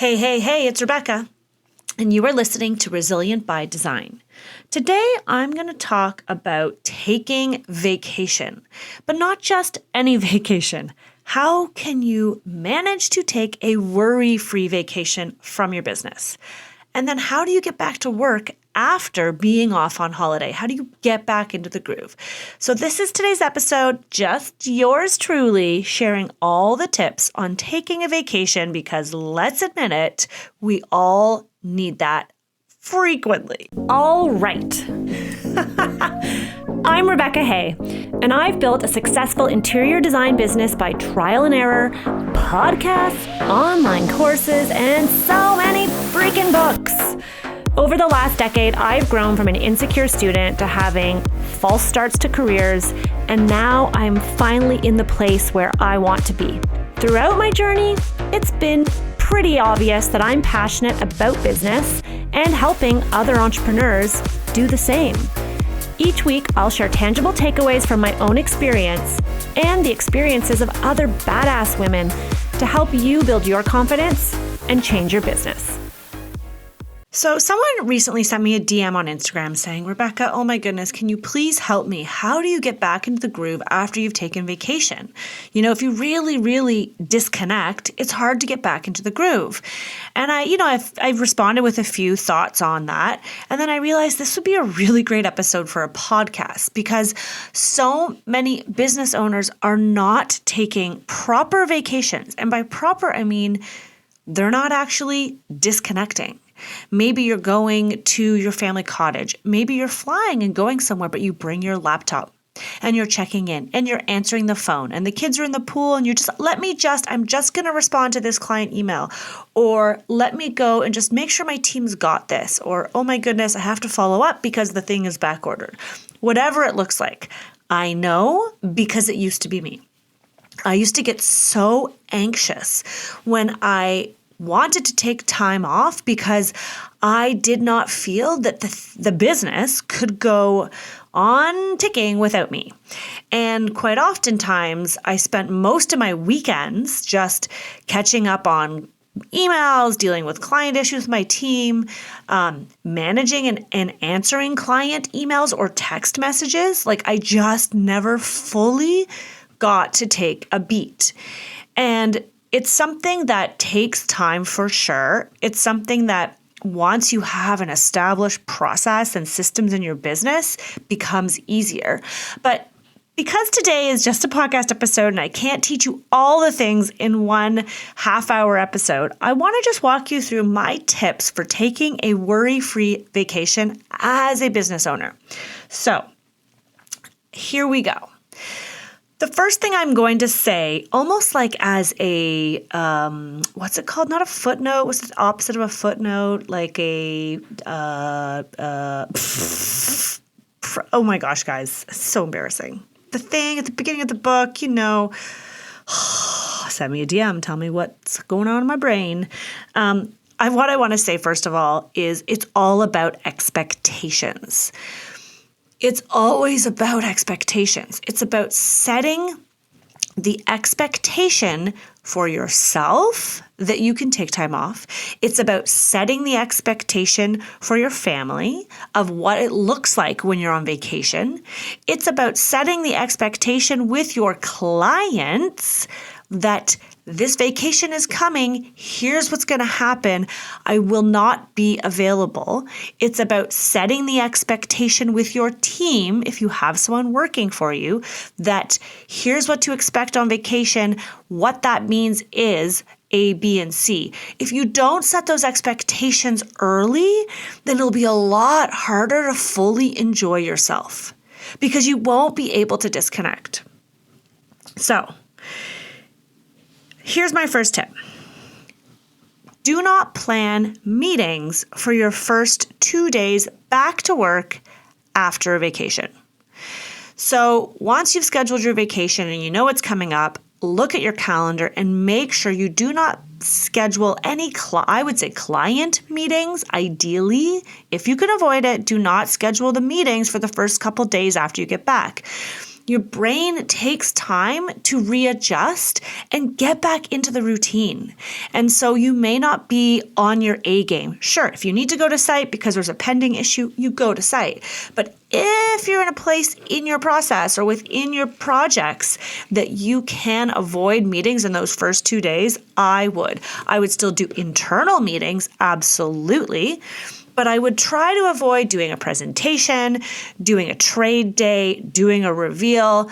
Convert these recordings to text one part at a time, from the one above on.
Hey, hey, hey, it's Rebecca, and you are listening to Resilient by Design. Today, I'm going to talk about taking vacation, but not just any vacation. How can you manage to take a worry-free vacation from your business? And then how do you get back to work after being off on holiday? How do you get back into the groove? So this is today's episode, just yours truly, sharing all the tips on taking a vacation because let's admit it, we all need that frequently. All right. I'm Rebecca Hay, and I've built a successful interior design business by trial and error, podcasts, online courses, and so many freaking books. Over the last decade, I've grown from an insecure student to having false starts to careers, and now I'm finally in the place where I want to be. Throughout my journey, it's been pretty obvious that I'm passionate about business and helping other entrepreneurs do the same. Each week, I'll share tangible takeaways from my own experience and the experiences of other badass women to help you build your confidence and change your business. So someone recently sent me a DM on Instagram saying, Rebecca, oh my goodness, can you please help me? How do you get back into the groove after you've taken vacation? You know, if you really disconnect, it's hard to get back into the groove. And I've responded with a few thoughts on that. And then I realized this would be a really great episode for a podcast because so many business owners are not taking proper vacations. And by proper, I mean, they're not actually disconnecting. Maybe you're going to your family cottage. Maybe you're flying and going somewhere, but you bring your laptop and you're checking in and you're answering the phone and the kids are in the pool and you're just, I'm just going to respond to this client email, or let me go and just make sure my team's got this, or, oh my goodness, I have to follow up because the thing is back ordered. Whatever it looks like. I know because it used to be me. I used to get so anxious when I wanted to take time off because I did not feel that the business could go on ticking without me. And quite oftentimes, I spent most of my weekends just catching up on emails, dealing with client issues with my team, managing and answering client emails or text messages. Like I just never fully got to take a beat. And it's something that takes time for sure. It's something that once you have an established process and systems in your business becomes easier. But because today is just a podcast episode and I can't teach you all the things in one half-hour episode, I want to just walk you through my tips for taking a worry-free vacation as a business owner. So here we go. The first thing I'm going to say, almost like as a, what's it called? Not a footnote. What's the opposite of a footnote? Like a, oh my gosh, guys, it's so embarrassing. The thing at the beginning of the book, send me a DM, tell me what's going on in my brain. What I want to say, first of all, is it's all about expectations. It's always about expectations. It's about setting the expectation for yourself that you can take time off. It's about setting the expectation for your family of what it looks like when you're on vacation. It's about setting the expectation with your clients that this vacation is coming. Here's what's going to happen. I will not be available. It's about setting the expectation with your team, if you have someone working for you, that here's what to expect on vacation. What that means is A, B, and C. If you don't set those expectations early, then it'll be a lot harder to fully enjoy yourself because you won't be able to disconnect. So, here's my first tip. Do not plan meetings for your first 2 days back to work after a vacation. So once you've scheduled your vacation and you know it's coming up, look at your calendar and make sure you do not schedule any, client meetings. Ideally, if you can avoid it, do not schedule the meetings for the first couple days after you get back. your brain takes time to readjust and get back into the routine. And so you may not be on your A game. Sure, if you need to go to site because there's a pending issue, you go to site. But if you're in a place in your process or within your projects that you can avoid meetings in those first 2 days, I would. I would still do internal meetings, absolutely. But I would try to avoid doing a presentation, doing a trade day, doing a reveal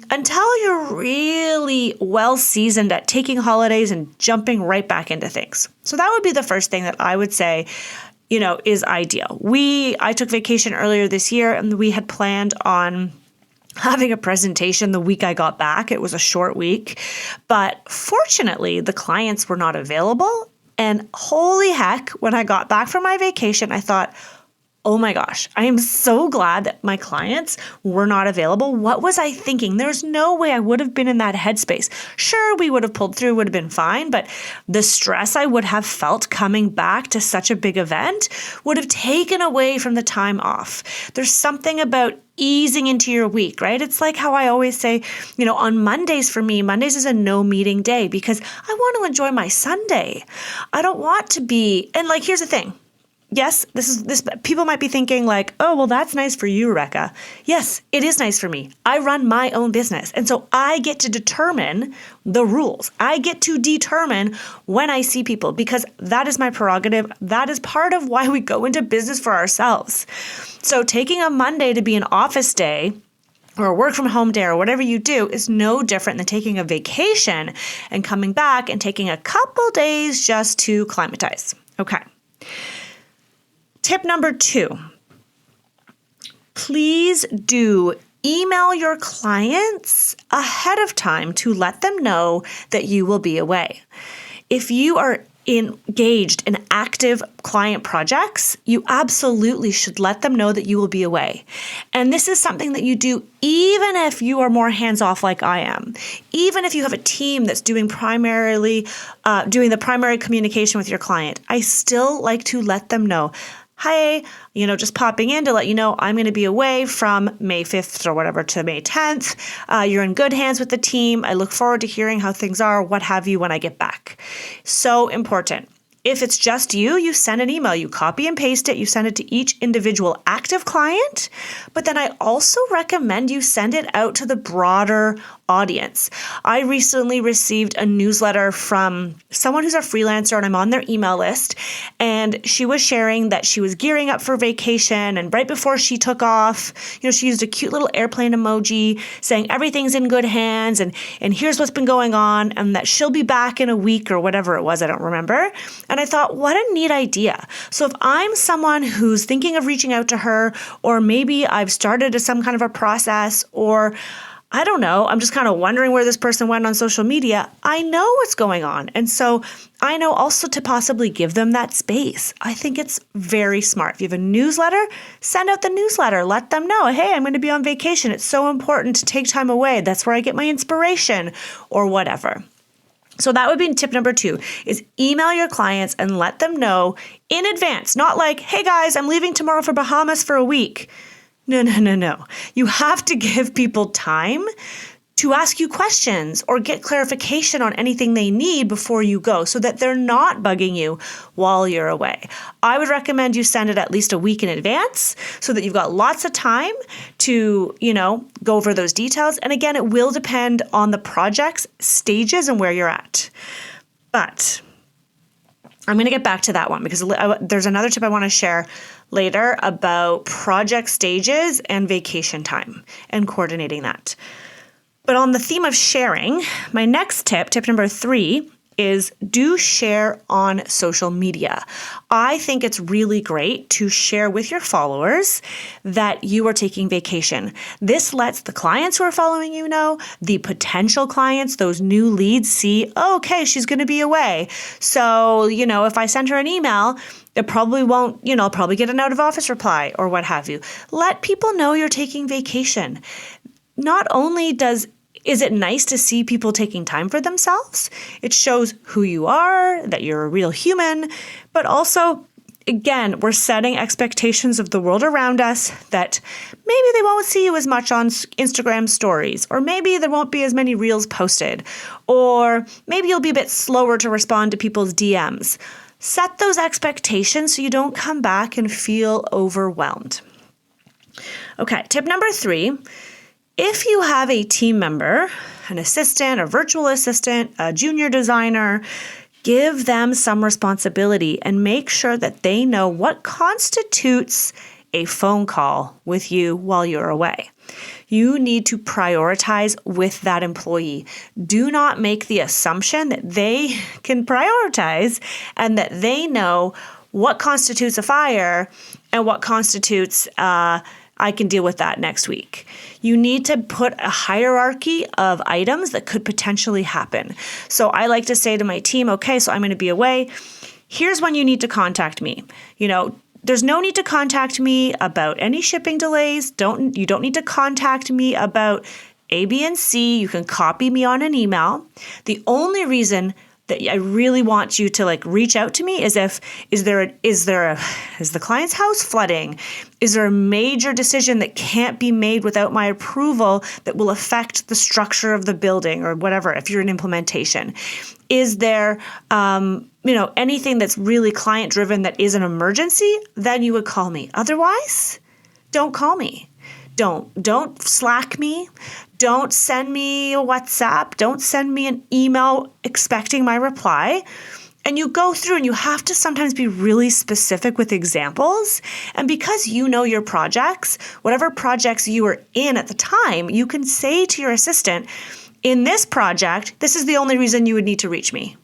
until you're really well seasoned at taking holidays and jumping right back into things. So that would be the first thing that I would say, is ideal. I took vacation earlier this year and we had planned on having a presentation the week I got back. It was a short week, but fortunately the clients were not available. And holy heck, when I got back from my vacation, I thought, oh my gosh, I am so glad that my clients were not available. What was I thinking? There's no way I would have been in that headspace. Sure, we would have pulled through, would have been fine, but the stress I would have felt coming back to such a big event would have taken away from the time off. There's something about easing into your week, right? It's like how I always say, on Mondays for me, Mondays is a no meeting day because I want to enjoy my Sunday. I don't want to be, and here's the thing. Yes, this people might be thinking like, oh, well, that's nice for you, Rebecca. Yes, it is nice for me. I run my own business. And so I get to determine the rules. I get to determine when I see people because that is my prerogative. That is part of why we go into business for ourselves. So taking a Monday to be an office day or a work from home day or whatever you do is no different than taking a vacation and coming back and taking a couple days just to climatize. Okay. Tip number 2, please do email your clients ahead of time to let them know that you will be away. If you are engaged in active client projects, you absolutely should let them know that you will be away. And this is something that you do even if you are more hands-off like I am. Even if you have a team that's doing the primary communication with your client, I still like to let them know, hi, just popping in to let you know I'm going to be away from May 5th or whatever to May 10th. You're in good hands with the team. I look forward to hearing how things are, what have you, when I get back. So important. If it's just you, you send an email, you copy and paste it, you send it to each individual active client, but then I also recommend you send it out to the broader audience. I recently received a newsletter from someone who's a freelancer and I'm on their email list, and she was sharing that she was gearing up for vacation, and right before she took off, she used a cute little airplane emoji saying everything's in good hands and here's what's been going on, and that she'll be back in a week or whatever it was, I don't remember. And I thought, what a neat idea. So if I'm someone who's thinking of reaching out to her, or maybe I've started some kind of a process, or I don't know, I'm just kind of wondering where this person went on social media, I know what's going on. And so I know also to possibly give them that space. I think it's very smart. If you have a newsletter, send out the newsletter. Let them know, hey, I'm going to be on vacation. It's so important to take time away. That's where I get my inspiration or whatever. So that would be tip number 2, is email your clients and let them know in advance. Not like, hey guys, I'm leaving tomorrow for Bahamas for a week. No. You have to give people time to ask you questions or get clarification on anything they need before you go so that they're not bugging you while you're away. I would recommend you send it at least a week in advance so that you've got lots of time to, go over those details. And again, it will depend on the project's stages and where you're at. But I'm going to get back to that one because there's another tip I want to share later about project stages and vacation time and coordinating that. But on the theme of sharing, my next tip number 3, is do share on social media. I think it's really great to share with your followers that you are taking vacation. This lets the clients who are following you know, the potential clients, those new leads see, oh, okay, she's going to be away. So, if I send her an email, it probably won't, I'll probably get an out of office reply or what have you. Let people know you're taking vacation. Not only is it nice to see people taking time for themselves? It shows who you are, that you're a real human, but also Again, we're setting expectations of the world around us that maybe they won't see you as much on Instagram stories, or maybe there won't be as many reels posted, or maybe you'll be a bit slower to respond to people's DMs. Set those expectations so you don't come back and feel overwhelmed. Okay, tip number 3, if you have a team member, an assistant, a virtual assistant, a junior designer, give them some responsibility and make sure that they know what constitutes a phone call with you while you're away. You need to prioritize with that employee. Do not make the assumption that they can prioritize and that they know what constitutes a fire and what constitutes I can deal with that next week. You need to put a hierarchy of items that could potentially happen. So I like to say to my team, okay, so I'm going to be away. Here's when you need to contact me. There's no need to contact me about any shipping delays. You don't need to contact me about A, B, and C. You can copy me on an email. The only reason that I really want you to reach out to me is is the client's house flooding? Is there a major decision that can't be made without my approval that will affect the structure of the building or whatever, if you're in implementation? Is there anything that's really client driven that is an emergency? Then you would call me. Otherwise, don't call me. Don't Slack me. Don't send me a WhatsApp. Don't send me an email expecting my reply. And you go through and you have to sometimes be really specific with examples. And because you know your projects, whatever projects you were in at the time, you can say to your assistant, in this project, this is the only reason you would need to reach me.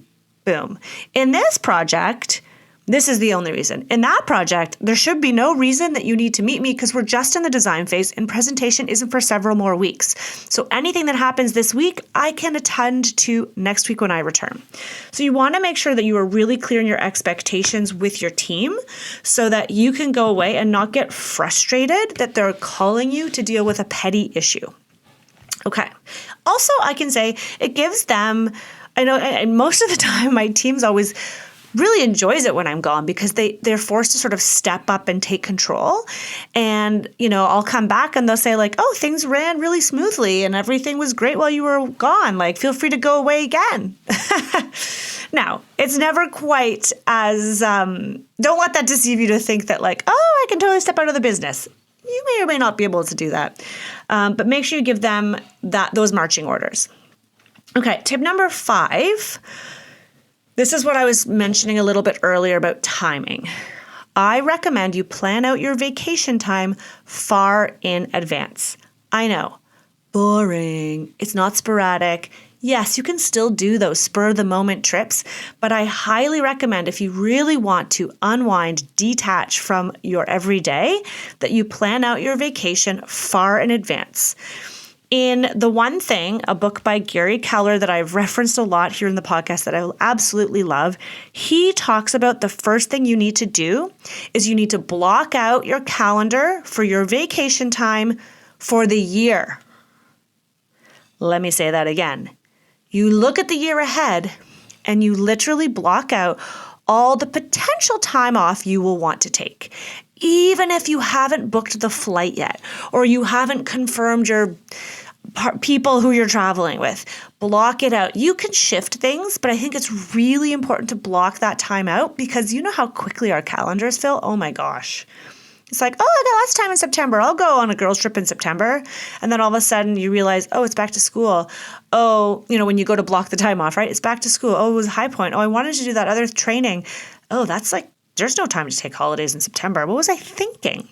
Boom. In this project, this is the only reason. In that project, there should be no reason that you need to meet me because we're just in the design phase and presentation isn't for several more weeks. So anything that happens this week, I can attend to next week when I return. So you want to make sure that you are really clear in your expectations with your team so that you can go away and not get frustrated that they're calling you to deal with a petty issue. Okay. Also, I can say it gives them, I know, and most of the time my team's always really enjoys it when I'm gone because they're forced to sort of step up and take control. And, I'll come back and they'll say oh, things ran really smoothly and everything was great while you were gone. Feel free to go away again. Now, it's never quite as, don't let that deceive you to think that I can totally step out of the business. You may or may not be able to do that. But make sure you give them those marching orders. Okay, tip number 5. This is what I was mentioning a little bit earlier about timing. I recommend you plan out your vacation time far in advance. I know, boring. It's not sporadic. Yes, you can still do those spur-of-the-moment trips, but I highly recommend if you really want to unwind, detach from your everyday, that you plan out your vacation far in advance. In The One Thing, a book by Gary Keller that I've referenced a lot here in the podcast that I absolutely love, he talks about the first thing you need to do is you need to block out your calendar for your vacation time for the year. Let me say that again. You look at the year ahead and you literally block out all the potential time off you will want to take. Even if you haven't booked the flight yet, or you haven't confirmed your people who you're traveling with, block it out. You can shift things, but I think it's really important to block that time out because you know how quickly our calendars fill? Oh my gosh. It's I got lots of time in September. I'll go on a girls' trip in September. And then all of a sudden you realize, it's back to school. When you go to block the time off, right? It's back to school. It was High Point. I wanted to do that other training. That's there's no time to take holidays in September. What was I thinking?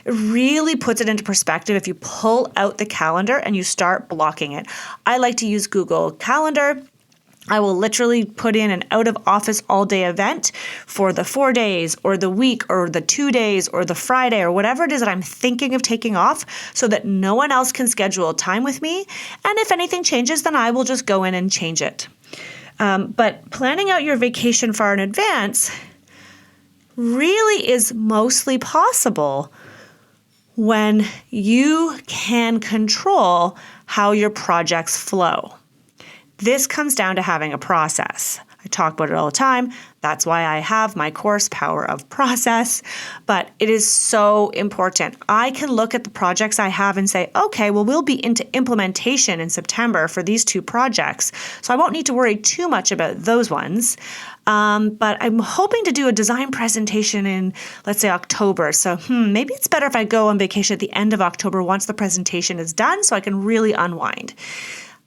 It really puts it into perspective if you pull out the calendar and you start blocking it. I like to use Google Calendar. I will literally put in an out-of-office all-day event for the 4 days or the week or the 2 days or the Friday or whatever it is that I'm thinking of taking off so that no one else can schedule time with me. And if anything changes, then I will just go in and change it. But planning out your vacation far in advance really is mostly possible when you can control how your projects flow. This comes down to having a process. I talk about it all the time. That's why I have my course, Power of Process. But it is so important. I can look at the projects I have and say, okay, well, we'll be into implementation in September for these 2 projects. So I won't need to worry too much about those ones. But I'm hoping to do a design presentation in, let's say, October. So maybe it's better if I go on vacation at the end of October once the presentation is done so I can really unwind.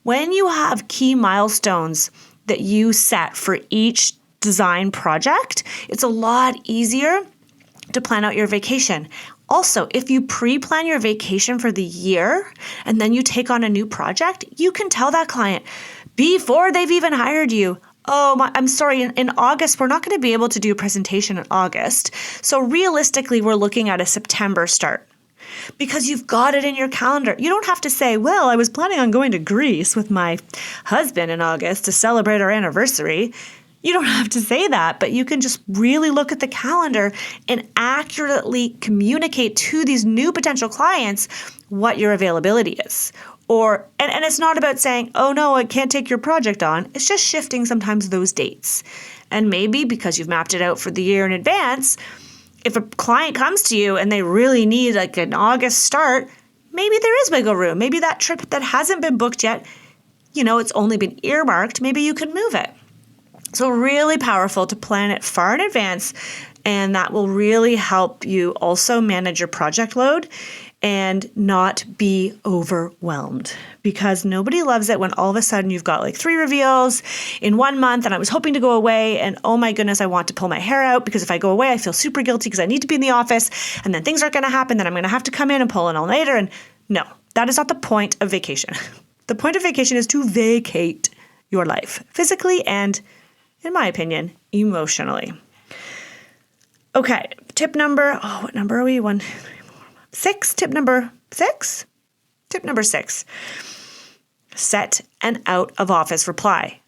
When you have key milestones that you set for each design project, it's a lot easier to plan out your vacation. Also, if you pre-plan your vacation for the year and then you take on a new project, you can tell that client before they've even hired you, I'm sorry, in August, we're not going to be able to do a presentation in August. So realistically, we're looking at a September start. Because you've got it in your calendar. You don't have to say, well, I was planning on going to Greece with my husband in August to celebrate our anniversary. You don't have to say that, but you can just really look at the calendar and accurately communicate to these new potential clients what your availability is. And it's not about saying, oh no, I can't take your project on. It's just shifting sometimes those dates. And maybe because you've mapped it out for the year in advance, if a client comes to you and they really need like an August start, maybe there is wiggle room. Maybe that trip that hasn't been booked yet, it's only been earmarked. Maybe you can move it. So really powerful to plan it far in advance, and that will really help you also manage your project load and not be overwhelmed, because nobody loves it when all of a sudden you've got like 3 reveals in 1 month and I was hoping to go away and oh my goodness, I want to pull my hair out because if I go away, I feel super guilty because I need to be in the office and then things aren't going to happen. Then I'm going to have to come in and pull an all-nighter. And no, that is not the point of vacation. The point of vacation is to vacate your life physically and, in my opinion, emotionally. Okay, what number are we? 1, 2, 3, 4, 5, 6. Tip number 6. Tip number 6. Set an out of office reply.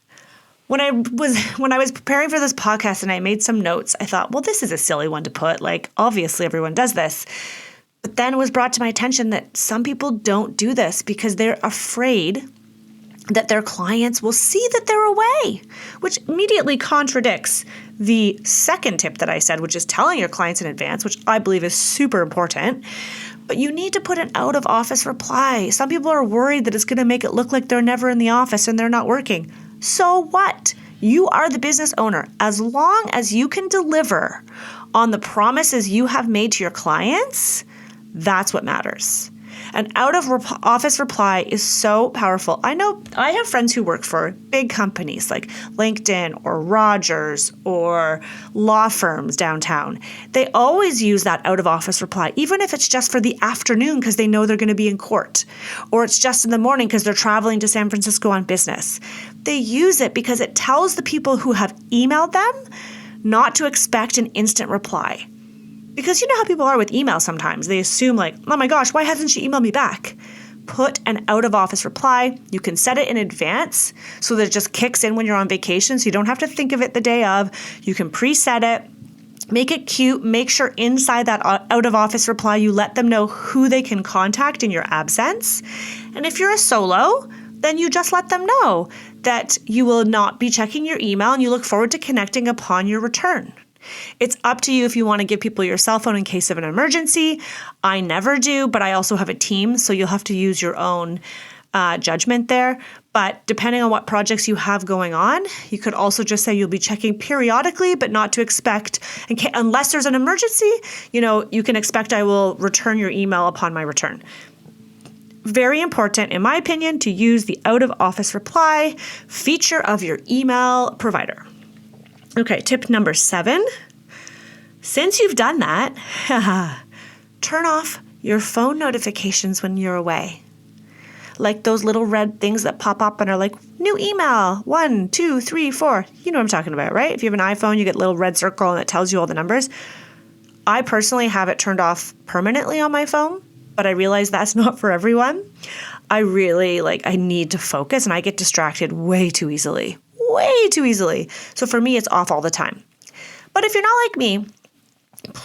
When I was preparing for this podcast and I made some notes, I thought, well, this is a silly one to put. Like, obviously everyone does this. But then it was brought to my attention that some people don't do this because they're afraid that their clients will see that they're away, which immediately contradicts the second tip that I said, which is telling your clients in advance, which I believe is super important. But you need to put an out of office reply. Some people are worried that it's going to make it look like they're never in the office and they're not working. So what? You are the business owner. As long as you can deliver on the promises you have made to your clients, that's what matters. An out of office reply is so powerful. I know I have friends who work for big companies like LinkedIn or Rogers or law firms downtown. They always use that out of office reply, even if it's just for the afternoon because they know they're going to be in court, or it's just in the morning because they're traveling to San Francisco on business. They use it because it tells the people who have emailed them not to expect an instant reply. Because you know how people are with email sometimes. They assume like, oh my gosh, why hasn't she emailed me back? Put an out-of-office reply. You can set it in advance so that it just kicks in when you're on vacation, so you don't have to think of it the day of. You can preset it. Make it cute. Make sure inside that out-of-office reply, you let them know who they can contact in your absence. And if you're a solo, then you just let them know that you will not be checking your email and you look forward to connecting upon your return. It's up to you if you want to give people your cell phone in case of an emergency. I never do, but I also have a team, so you'll have to use your own judgment there. But depending on what projects you have going on, you could also just say you'll be checking periodically, but not to expect, unless there's an emergency, you can expect I will return your email upon my return. Very important, in my opinion, to use the out-of-office reply feature of your email provider. Okay, tip number 7. Since you've done that, turn off your phone notifications when you're away. Like those little red things that pop up and are like, new email, 1, 2, 3, 4. You know what I'm talking about, right? If you have an iPhone, you get a little red circle and it tells you all the numbers. I personally have it turned off permanently on my phone, but I realize that's not for everyone. I need to focus and I get distracted way too easily. So for me, it's off all the time. But if you're not like me,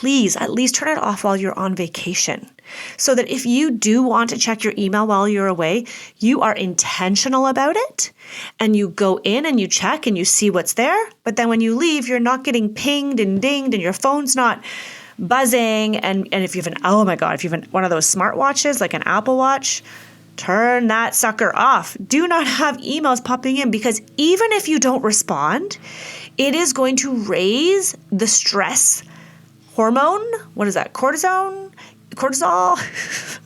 please at least turn it off while you're on vacation. So that if you do want to check your email while you're away, you are intentional about it and you go in and you check and you see what's there. But then when you leave, you're not getting pinged and dinged and your phone's not buzzing. And if you have if you have one of those smartwatches, like an Apple Watch, turn that sucker off. Do not have emails popping in, because even if you don't respond, it is going to raise the stress hormone. What is that? Cortisol?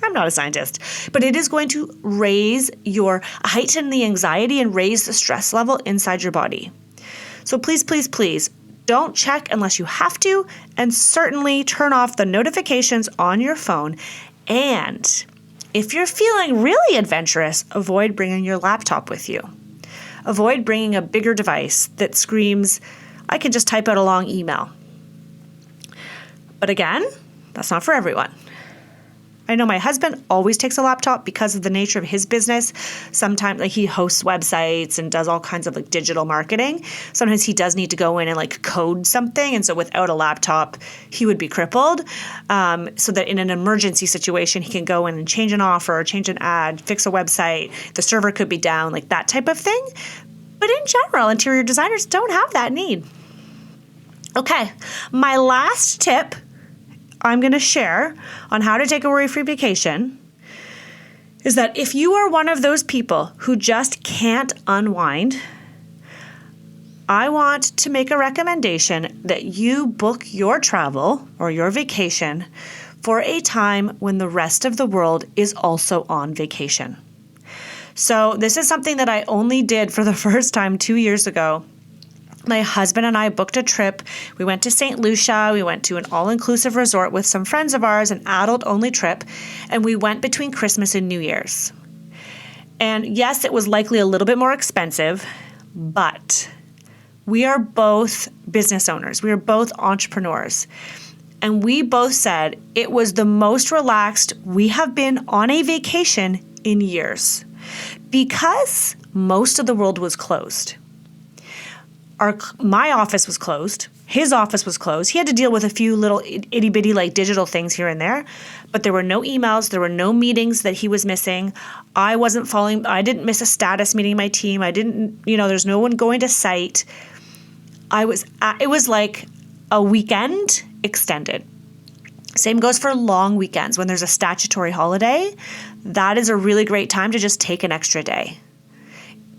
I'm not a scientist, but it is going to heighten the anxiety and raise the stress level inside your body. So please, please, please don't check unless you have to, and certainly turn off the notifications on your phone. And if you're feeling really adventurous, avoid bringing your laptop with you. Avoid bringing a bigger device that screams, I can just type out a long email. But again, that's not for everyone. I know my husband always takes a laptop because of the nature of his business. Sometimes he hosts websites and does all kinds of digital marketing. Sometimes he does need to go in and code something. And so without a laptop, he would be crippled. So that in an emergency situation, he can go in and change an offer, change an ad, fix a website. The server could be down, that type of thing. But in general, interior designers don't have that need. Okay, my last tip I'm going to share on how to take a worry-free vacation is that if you are one of those people who just can't unwind, I want to make a recommendation that you book your travel or your vacation for a time when the rest of the world is also on vacation. So this is something that I only did for the first time 2 years ago. My husband and I booked a trip. We went to St. Lucia. We went to an all-inclusive resort with some friends of ours, an adult-only trip, and we went between Christmas and New Year's. And yes, it was likely a little bit more expensive, but we are both business owners. We are both entrepreneurs. And we both said it was the most relaxed we have been on a vacation in years, because most of the world was closed. My office was closed. His office was closed. He had to deal with a few little itty-bitty digital things here and there, but there were no emails. There were no meetings that he was missing. I didn't miss a status meeting my team. There's no one going to site. It was like a weekend extended. Same goes for long weekends. When there's a statutory holiday, that is a really great time to just take an extra day.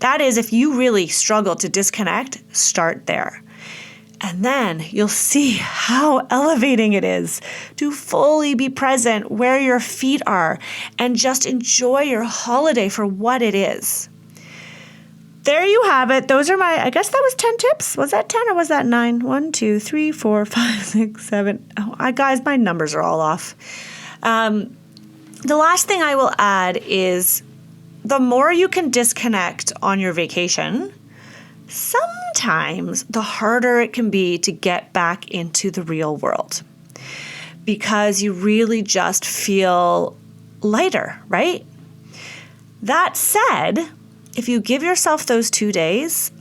That is, if you really struggle to disconnect, start there. And then you'll see how elevating it is to fully be present where your feet are and just enjoy your holiday for what it is. There you have it. Those are I guess that was 10 tips. Was that 10 or was that 9? 1, 2, 3, 4, 5, 6, 7. Guys, my numbers are all off. The last thing I will add is, the more you can disconnect on your vacation, sometimes the harder it can be to get back into the real world, because you really just feel lighter, right? That said, if you give yourself those 2 days,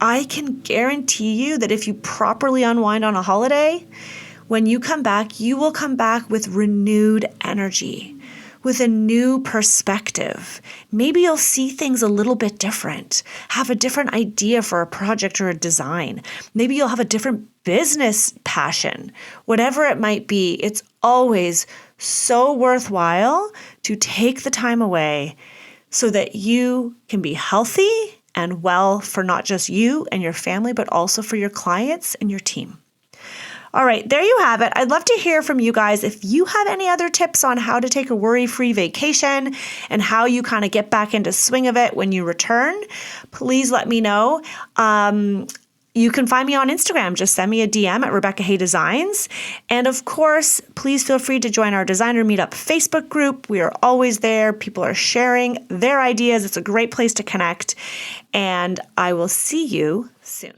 I can guarantee you that if you properly unwind on a holiday, when you come back, you will come back with renewed energy, with a new perspective. Maybe you'll see things a little bit different, have a different idea for a project or a design. Maybe you'll have a different business passion. Whatever it might be, it's always so worthwhile to take the time away so that you can be healthy and well for not just you and your family, but also for your clients and your team. All right, there you have it. I'd love to hear from you guys if you have any other tips on how to take a worry-free vacation and how you kind of get back into swing of it when you return. Please let me know. You can find me on Instagram. Just send me a DM at Rebecca Hay Designs. And of course, please feel free to join our Designer Meetup Facebook group. We are always there. People are sharing their ideas. It's a great place to connect. And I will see you soon.